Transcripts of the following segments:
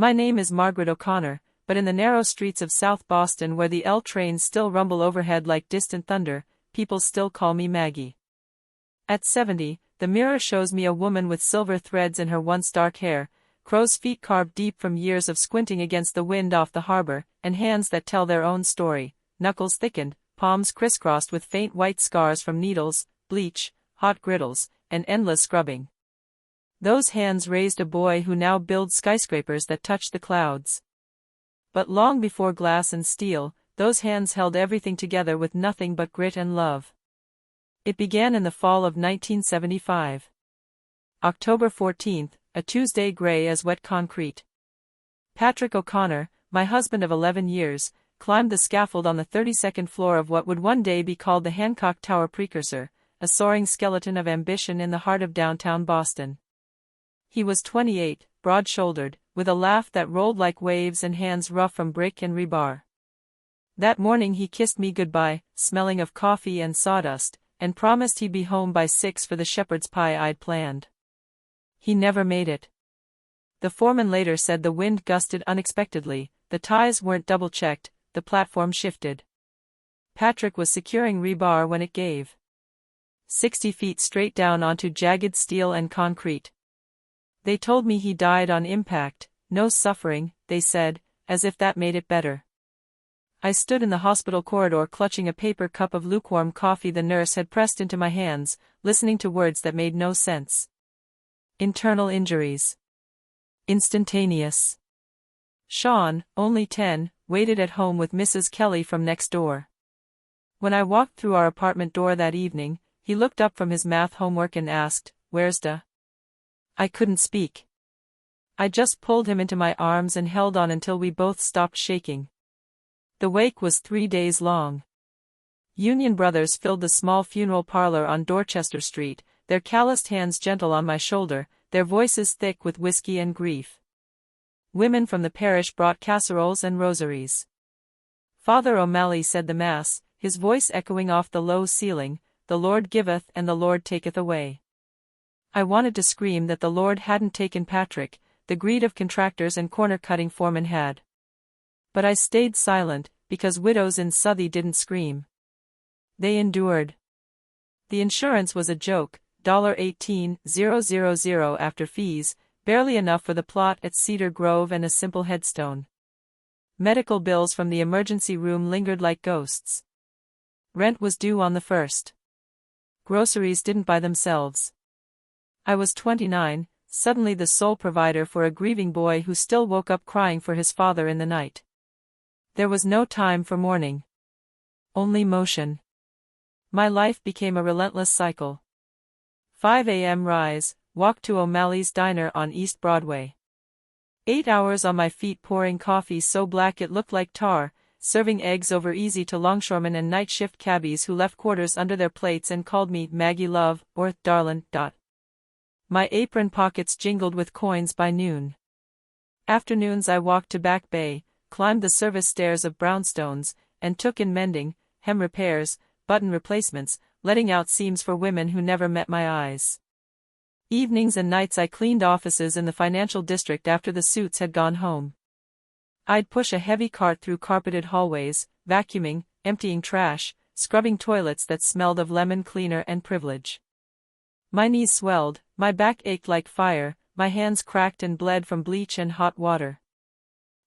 My name is Margaret O'Connor, but in the narrow streets of South Boston where the L trains still rumble overhead like distant thunder, people still call me Maggie. At 70, the mirror shows me a woman with silver threads in her once dark hair, crow's feet carved deep from years of squinting against the wind off the harbor, and hands that tell their own story, knuckles thickened, palms crisscrossed with faint white scars from needles, bleach, hot griddles, and endless scrubbing. Those hands raised a boy who now builds skyscrapers that touch the clouds. But long before glass and steel, those hands held everything together with nothing but grit and love. It began in the fall of 1975. October 14th, a Tuesday gray as wet concrete. Patrick O'Connor, my husband of 11 years, climbed the scaffold on the 32nd floor of what would one day be called the Hancock Tower precursor, a soaring skeleton of ambition in the heart of downtown Boston. He was 28, broad-shouldered, with a laugh that rolled like waves and hands rough from brick and rebar. That morning he kissed me goodbye, smelling of coffee and sawdust, and promised he'd be home by 6 for the shepherd's pie I'd planned. He never made it. The foreman later said the wind gusted unexpectedly, the ties weren't double-checked, the platform shifted. Patrick was securing rebar when it gave. 60 feet straight down onto jagged steel and concrete. They told me he died on impact, no suffering, they said, as if that made it better. I stood in the hospital corridor clutching a paper cup of lukewarm coffee the nurse had pressed into my hands, listening to words that made no sense. Internal injuries. Instantaneous. Sean, only 10, waited at home with Mrs. Kelly from next door. When I walked through our apartment door that evening, he looked up from his math homework and asked, "Where's Da?" I couldn't speak. I just pulled him into my arms and held on until we both stopped shaking. The wake was 3 days long. Union brothers filled the small funeral parlor on Dorchester Street, their calloused hands gentle on my shoulder, their voices thick with whiskey and grief. Women from the parish brought casseroles and rosaries. Father O'Malley said the Mass, his voice echoing off the low ceiling, "The Lord giveth and the Lord taketh away." I wanted to scream that the Lord hadn't taken Patrick, the greed of contractors and corner-cutting foremen had. But I stayed silent, because widows in Southie didn't scream. They endured. The insurance was a joke, $18,000 after fees, barely enough for the plot at Cedar Grove and a simple headstone. Medical bills from the emergency room lingered like ghosts. Rent was due on the 1st. Groceries didn't buy themselves. I was 29, suddenly the sole provider for a grieving boy who still woke up crying for his father in the night. There was no time for mourning. Only motion. My life became a relentless cycle. 5 a.m. rise, walk to O'Malley's Diner on East Broadway. 8 hours on my feet pouring coffee so black it looked like tar, serving eggs over easy to longshoremen and night shift cabbies who left quarters under their plates and called me Maggie Love or Darlin'. My apron pockets jingled with coins by noon. Afternoons I walked to Back Bay, climbed the service stairs of brownstones, and took in mending, hem repairs, button replacements, letting out seams for women who never met my eyes. Evenings and nights I cleaned offices in the financial district after the suits had gone home. I'd push a heavy cart through carpeted hallways, vacuuming, emptying trash, scrubbing toilets that smelled of lemon cleaner and privilege. My knees swelled, my back ached like fire, my hands cracked and bled from bleach and hot water.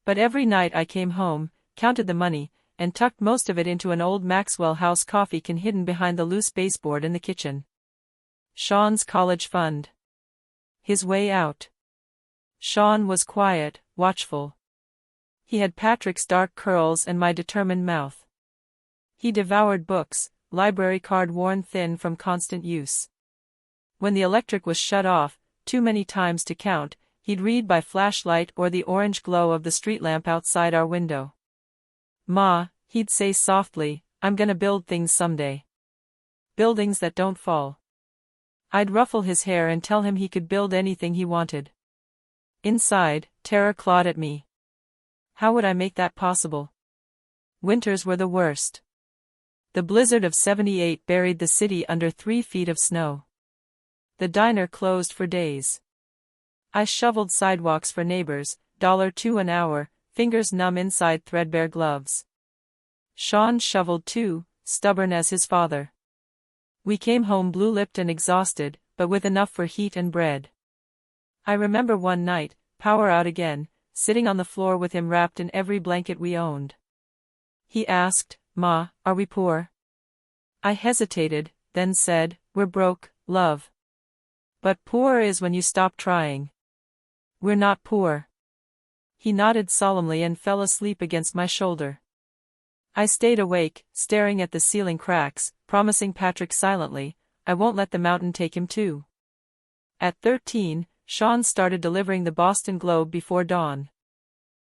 But every night I came home, counted the money, and tucked most of it into an old Maxwell House coffee can hidden behind the loose baseboard in the kitchen. Sean's college fund. His way out. Sean was quiet, watchful. He had Patrick's dark curls and my determined mouth. He devoured books, library card worn thin from constant use. When the electric was shut off, too many times to count, he'd read by flashlight or the orange glow of the street lamp outside our window. "Ma," he'd say softly, "I'm gonna build things someday. Buildings that don't fall." I'd ruffle his hair and tell him he could build anything he wanted. Inside, terror clawed at me. How would I make that possible? Winters were the worst. The blizzard of '78 buried the city under 3 feet of snow. The diner closed for days. I shoveled sidewalks for neighbors, $2 an hour, fingers numb inside threadbare gloves. Sean shoveled too, stubborn as his father. We came home blue-lipped and exhausted, but with enough for heat and bread. I remember one night, power out again, sitting on the floor with him wrapped in every blanket we owned. He asked, "Ma, are we poor?" I hesitated, then said, "We're broke, love. But poor is when you stop trying. We're not poor." He nodded solemnly and fell asleep against my shoulder. I stayed awake, staring at the ceiling cracks, promising Patrick silently, I won't let the mountain take him too. At 13, Sean started delivering the Boston Globe before dawn.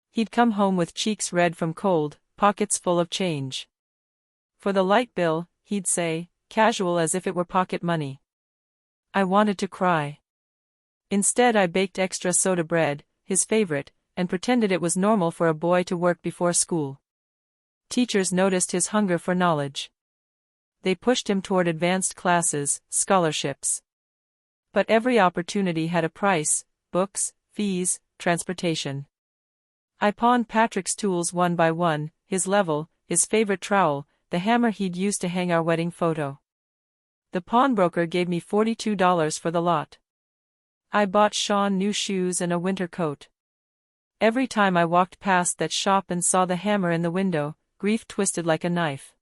He'd come home with cheeks red from cold, pockets full of change. "For the light bill," he'd say, casual as if it were pocket money. I wanted to cry. Instead I baked extra soda bread, his favorite, and pretended it was normal for a boy to work before school. Teachers noticed his hunger for knowledge. They pushed him toward advanced classes, scholarships. But every opportunity had a price: books, fees, transportation. I pawned Patrick's tools one by one, his level, his favorite trowel, the hammer he'd used to hang our wedding photo. The pawnbroker gave me $42 for the lot. I bought Sean new shoes and a winter coat. Every time I walked past that shop and saw the hammer in the window, grief twisted like a knife.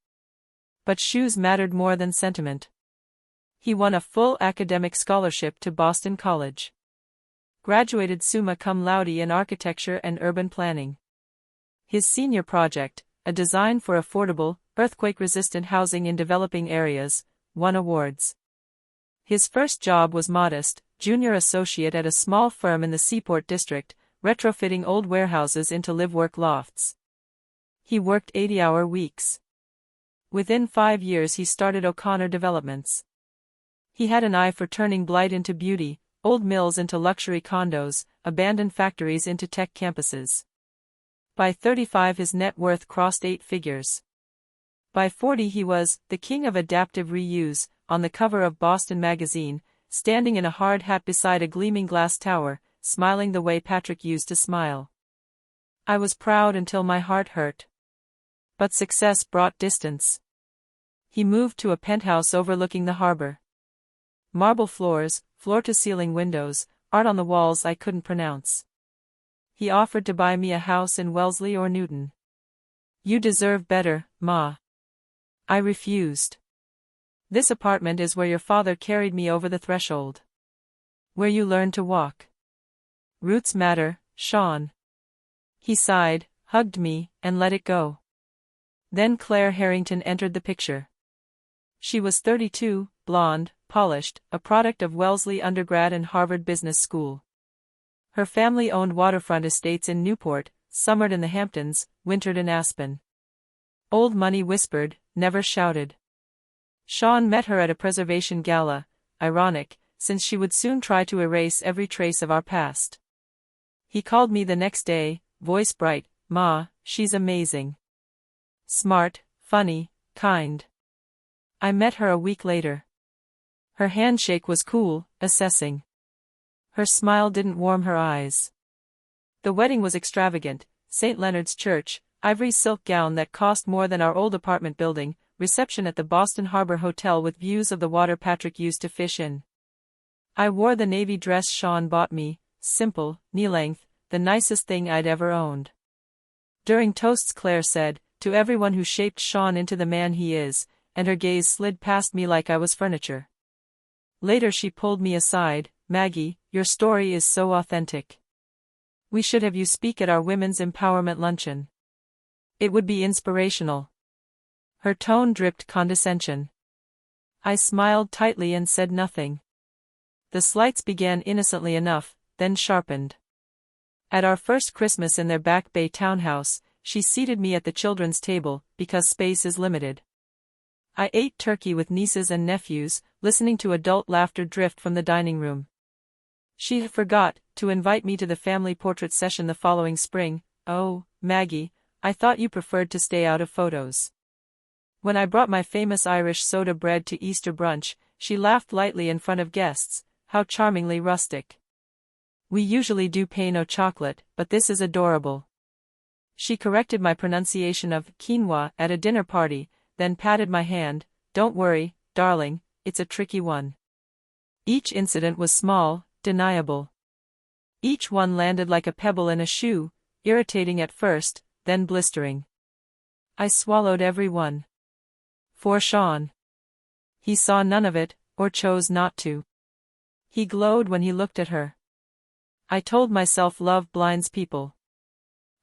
But shoes mattered more than sentiment. He won a full academic scholarship to Boston College. Graduated summa cum laude in architecture and urban planning. His senior project, a design for affordable, earthquake-resistant housing in developing areas, won awards. His first job was modest, junior associate at a small firm in the Seaport District, retrofitting old warehouses into live-work lofts. He worked 80-hour weeks. Within 5 years he started O'Connor Developments. He had an eye for turning blight into beauty, old mills into luxury condos, abandoned factories into tech campuses. By 35 his net worth crossed 8 figures. By 40 he was the king of adaptive reuse, on the cover of Boston Magazine, standing in a hard hat beside a gleaming glass tower, smiling the way Patrick used to smile. I was proud until my heart hurt. But success brought distance. He moved to a penthouse overlooking the harbor. Marble floors, floor-to-ceiling windows, art on the walls I couldn't pronounce. He offered to buy me a house in Wellesley or Newton. "You deserve better, Ma." I refused. "This apartment is where your father carried me over the threshold. Where you learned to walk. Roots matter, Sean." He sighed, hugged me, and let it go. Then Claire Harrington entered the picture. She was 32, blonde, polished, a product of Wellesley undergrad and Harvard Business School. Her family owned waterfront estates in Newport, summered in the Hamptons, wintered in Aspen. Old money whispered, never shouted. Sean met her at a preservation gala, ironic, since she would soon try to erase every trace of our past. He called me the next day, voice bright, "Ma, she's amazing. Smart, funny, kind." I met her a week later. Her handshake was cool, assessing. Her smile didn't warm her eyes. The wedding was extravagant, St. Leonard's Church, ivory silk gown that cost more than our old apartment building, reception at the Boston Harbor Hotel with views of the water Patrick used to fish in. I wore the navy dress Sean bought me, simple, knee-length, the nicest thing I'd ever owned. During toasts Claire said, "To everyone who shaped Sean into the man he is," and her gaze slid past me like I was furniture. Later she pulled me aside, "Maggie, your story is so authentic. We should have you speak at our Women's Empowerment Luncheon. It would be inspirational." Her tone dripped condescension. I smiled tightly and said nothing. The slights began innocently enough, then sharpened. At our first Christmas in their Back Bay townhouse, she seated me at the children's table, because space is limited. I ate turkey with nieces and nephews, listening to adult laughter drift from the dining room. She forgot to invite me to the family portrait session the following spring. "Oh, Maggie, I thought you preferred to stay out of photos." When I brought my famous Irish soda bread to Easter brunch, she laughed lightly in front of guests. How charmingly rustic. We usually do pain au chocolate, but this is adorable. She corrected my pronunciation of quinoa at a dinner party, then patted my hand. Don't worry, darling, it's a tricky one. Each incident was small, deniable. Each one landed like a pebble in a shoe, irritating at first, then blistering. I swallowed every one. For Sean. He saw none of it, or chose not to. He glowed when he looked at her. I told myself love blinds people.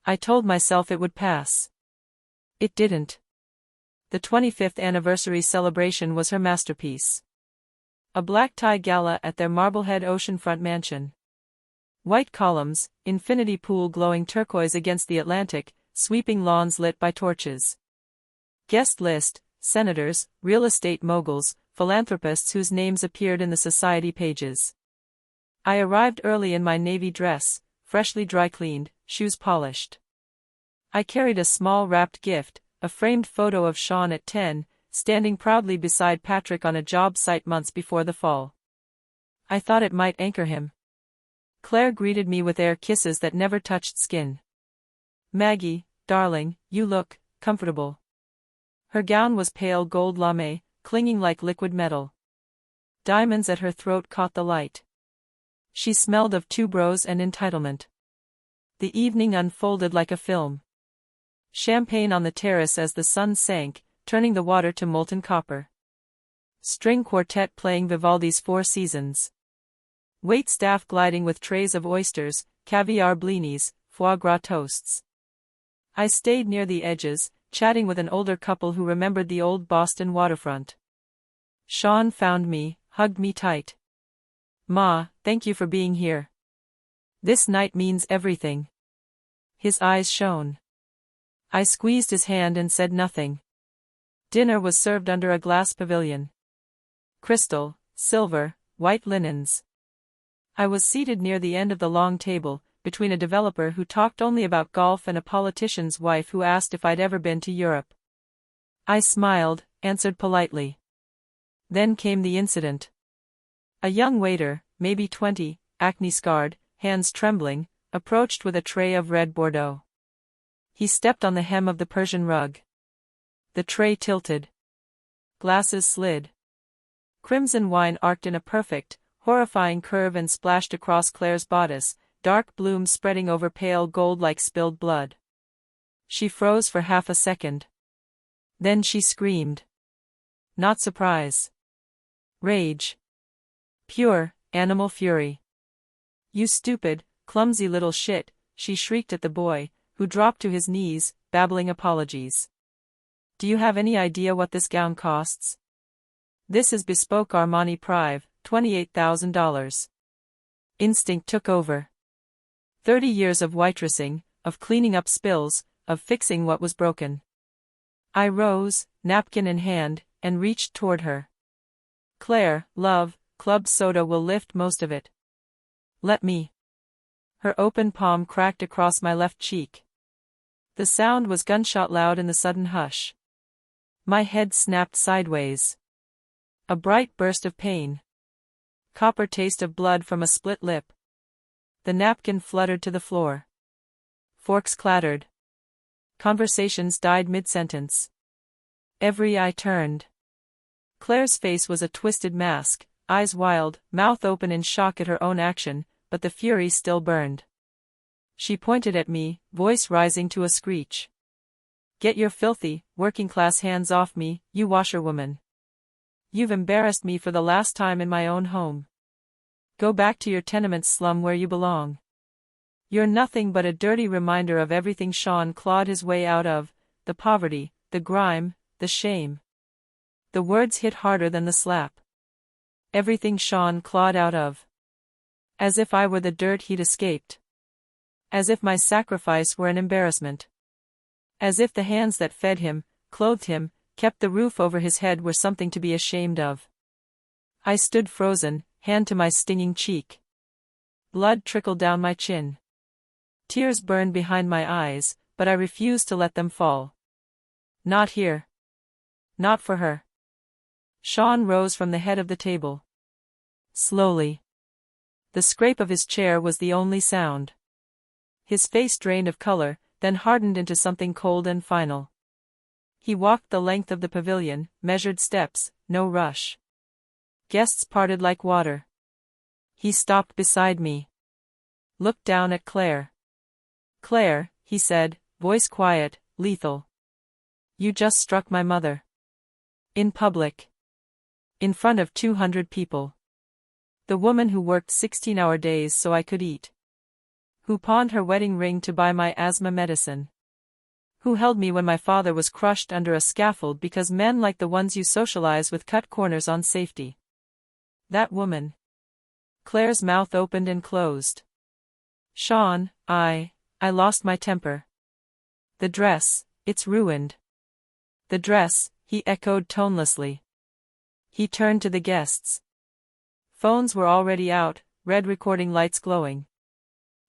I told myself it would pass. It didn't. The 25th anniversary celebration was her masterpiece. A black tie gala at their Marblehead oceanfront mansion. White columns, infinity pool glowing turquoise against the Atlantic, sweeping lawns lit by torches. Guest list, senators, real estate moguls, philanthropists whose names appeared in the society pages. I arrived early in my navy dress, freshly dry-cleaned, shoes polished. I carried a small wrapped gift, a framed photo of Sean at 10, standing proudly beside Patrick on a job site months before the fall. I thought it might anchor him. Claire greeted me with air kisses that never touched skin. Maggie, darling, you look comfortable. Her gown was pale gold lame, clinging like liquid metal. Diamonds at her throat caught the light. She smelled of tuberose and entitlement. The evening unfolded like a film. Champagne on the terrace as the sun sank, turning the water to molten copper. String quartet playing Vivaldi's Four Seasons. Waitstaff gliding with trays of oysters, caviar blinis, foie gras toasts. I stayed near the edges, chatting with an older couple who remembered the old Boston waterfront. Sean found me, hugged me tight. Ma, thank you for being here. This night means everything. His eyes shone. I squeezed his hand and said nothing. Dinner was served under a glass pavilion. Crystal, silver, white linens. I was seated near the end of the long table, between a developer who talked only about golf and a politician's wife who asked if I'd ever been to Europe. I smiled, answered politely. Then came the incident. A young waiter, maybe 20, acne-scarred, hands trembling, approached with a tray of red Bordeaux. He stepped on the hem of the Persian rug. The tray tilted. Glasses slid. Crimson wine arced in a perfect, horrifying curve and splashed across Claire's bodice, dark blooms spreading over pale gold like spilled blood. She froze for half a second. Then she screamed. Not surprise. Rage. Pure, animal fury. You stupid, clumsy little shit, she shrieked at the boy, who dropped to his knees, babbling apologies. Do you have any idea what this gown costs? This is bespoke Armani Prive, $28,000. Instinct took over. 30 years of waitressing, of cleaning up spills, of fixing what was broken. I rose, napkin in hand, and reached toward her. Claire, love, club soda will lift most of it. Let me. Her open palm cracked across my left cheek. The sound was gunshot loud in the sudden hush. My head snapped sideways. A bright burst of pain. Copper taste of blood from a split lip. The napkin fluttered to the floor. Forks clattered. Conversations died mid-sentence. Every eye turned. Claire's face was a twisted mask, eyes wild, mouth open in shock at her own action, but the fury still burned. She pointed at me, voice rising to a screech. Get your filthy, working-class hands off me, you washerwoman. You've embarrassed me for the last time in my own home. Go back to your tenement slum where you belong. You're nothing but a dirty reminder of everything Sean clawed his way out of, the poverty, the grime, the shame. The words hit harder than the slap. Everything Sean clawed out of. As if I were the dirt he'd escaped. As if my sacrifice were an embarrassment. As if the hands that fed him, clothed him, kept the roof over his head were something to be ashamed of. I stood frozen, hand to my stinging cheek. Blood trickled down my chin. Tears burned behind my eyes, but I refused to let them fall. Not here. Not for her. Sean rose from the head of the table. Slowly. The scrape of his chair was the only sound. His face drained of color, then hardened into something cold and final. He walked the length of the pavilion, measured steps, no rush. Guests parted like water. He stopped beside me. Looked down at Claire. "Claire," he said, voice quiet, lethal. "You just struck my mother. In public. In front of 200 people. The woman who worked 16-hour days so I could eat. Who pawned her wedding ring to buy my asthma medicine. Who held me when my father was crushed under a scaffold because men like the ones you socialize with cut corners on safety. That woman." Claire's mouth opened and closed. "Sean, I lost my temper. The dress, it's ruined." "The dress," he echoed tonelessly. He turned to the guests. Phones were already out, red recording lights glowing.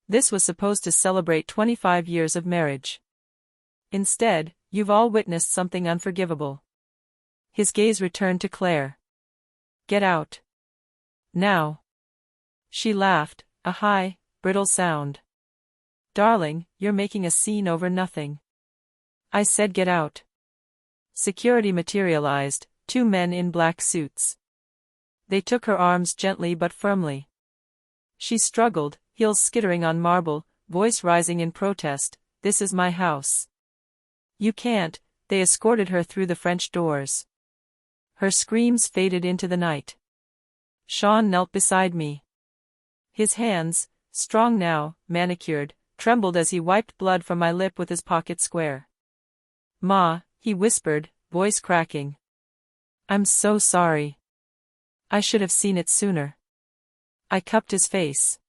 This was supposed to celebrate 25 years of marriage. Instead, you've all witnessed something unforgivable. His gaze returned to Claire. "Get out. Now." She laughed, a high, brittle sound. "Darling, you're making a scene over nothing." I said get out. Security materialized, 2 men in black suits. They took her arms gently but firmly. She struggled, heels skittering on marble, voice rising in protest. "This is my house." "You can't." They escorted her through the French doors. Her screams faded into the night. Sean knelt beside me. His hands, strong now, manicured, trembled as he wiped blood from my lip with his pocket square. "Ma," he whispered, voice cracking. "I'm so sorry. I should have seen it sooner." I cupped his face.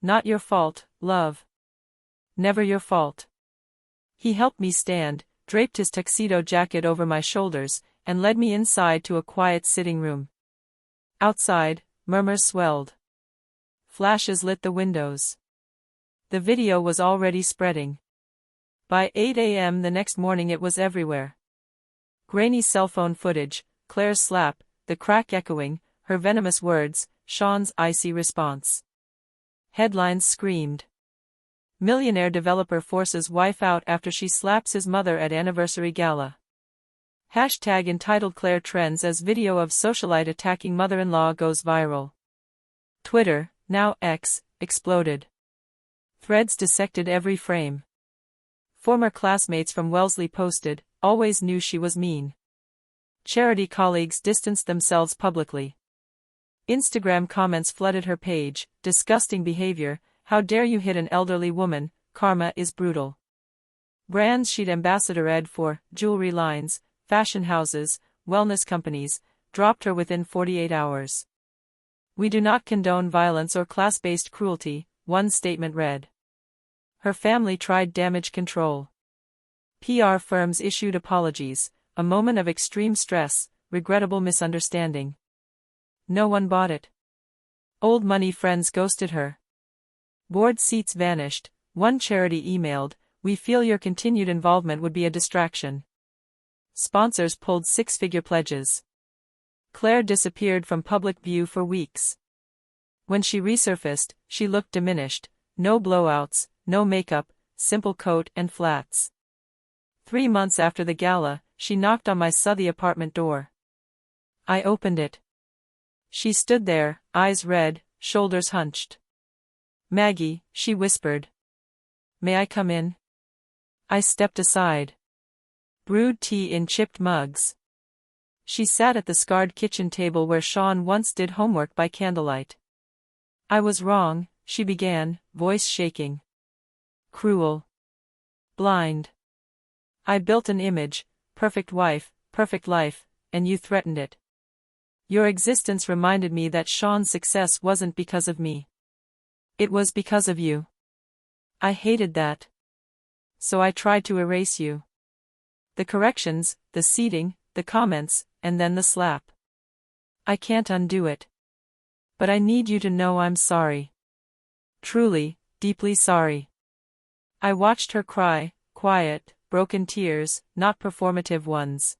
"Not your fault, love. Never your fault." He helped me stand, draped his tuxedo jacket over my shoulders, and led me inside to a quiet sitting room. Outside, murmurs swelled. Flashes lit the windows. The video was already spreading. By 8 a.m. the next morning it was everywhere. Grainy cell phone footage, Claire's slap, the crack echoing, her venomous words, Sean's icy response. Headlines screamed. Millionaire developer forces wife out after she slaps his mother at anniversary gala. Hashtag entitled Claire trends as video of socialite attacking mother-in-law goes viral. Twitter, now X, exploded. Threads dissected every frame. Former classmates from Wellesley posted, "Always knew she was mean." Charity colleagues distanced themselves publicly. Instagram comments flooded her page, "Disgusting behavior, how dare you hit an elderly woman, karma is brutal." Brands she'd ambassador ed for, jewelry lines, fashion houses, wellness companies, dropped her within 48 hours. "We do not condone violence or class-based cruelty," one statement read. Her family tried damage control. PR firms issued apologies, a moment of extreme stress, regrettable misunderstanding. No one bought it. Old money friends ghosted her. Board seats vanished. One charity emailed, "We feel your continued involvement would be a distraction." Sponsors pulled 6-figure pledges. Claire disappeared from public view for weeks. When she resurfaced, she looked diminished. No blowouts, no makeup, simple coat and flats. 3 months after the gala, she knocked on my Southie apartment door. I opened it. She stood there, eyes red, shoulders hunched. "Maggie," she whispered. "May I come in?" I stepped aside. Brewed tea in chipped mugs. She sat at the scarred kitchen table where Sean once did homework by candlelight. "I was wrong," she began, voice shaking. "Cruel. Blind. I built an image, perfect wife, perfect life, and you threatened it. Your existence reminded me that Sean's success wasn't because of me. It was because of you. I hated that. So I tried to erase you. The corrections, the seeding, the comments, and then the slap. I can't undo it. But I need you to know I'm sorry. Truly, deeply sorry." I watched her cry, quiet, broken tears, not performative ones.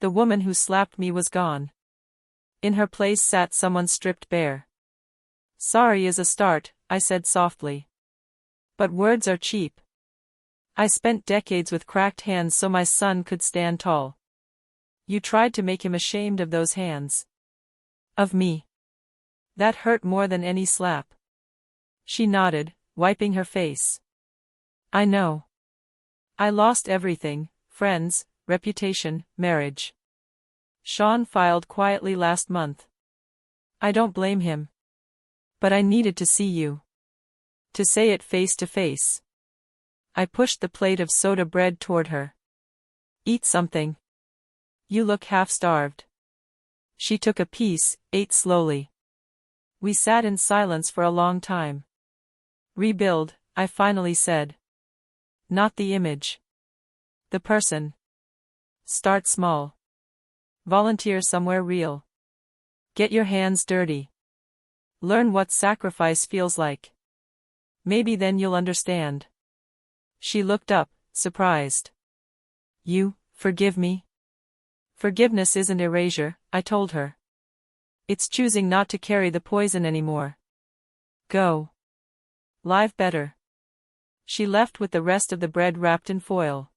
The woman who slapped me was gone. In her place sat someone stripped bare. Sorry is a start, I said softly. But words are cheap. I spent decades with cracked hands so my son could stand tall. You tried to make him ashamed of those hands. Of me. That hurt more than any slap. She nodded, wiping her face. I know. I lost everything, friends, reputation, marriage. Sean filed quietly last month. I don't blame him. But I needed to see you. To say it face to face. I pushed the plate of soda bread toward her. Eat something. You look half-starved. She took a piece, ate slowly. We sat in silence for a long time. Rebuild, I finally said. Not the image. The person. Start small. Volunteer somewhere real. Get your hands dirty. Learn what sacrifice feels like. Maybe then you'll understand. She looked up, surprised. You, forgive me? Forgiveness isn't erasure, I told her. It's choosing not to carry the poison anymore. Go. Live better. She left with the rest of the bread wrapped in foil.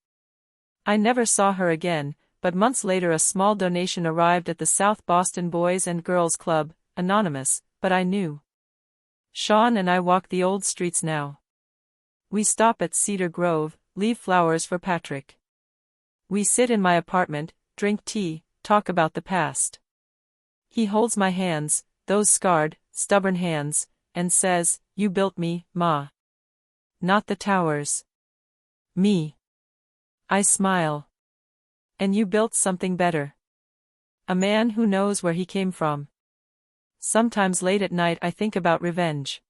I never saw her again, but months later a small donation arrived at the South Boston Boys and Girls Club, anonymous, but I knew. Sean and I walk the old streets now. We stop at Cedar Grove, leave flowers for Patrick. We sit in my apartment, drink tea, talk about the past. He holds my hands, those scarred, stubborn hands, and says, "You built me, Ma. Not the towers. Me." I smile. And you built something better. A man who knows where he came from. Sometimes late at night I think about revenge.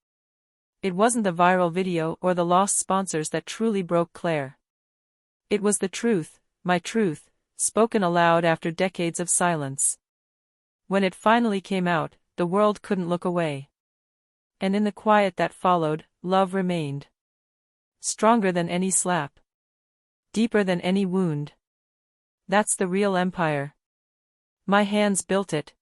It wasn't the viral video or the lost sponsors that truly broke Claire. It was the truth, my truth, spoken aloud after decades of silence. When it finally came out, the world couldn't look away. And in the quiet that followed, love remained. Stronger than any slap. Deeper than any wound. That's the real empire. My hands built it,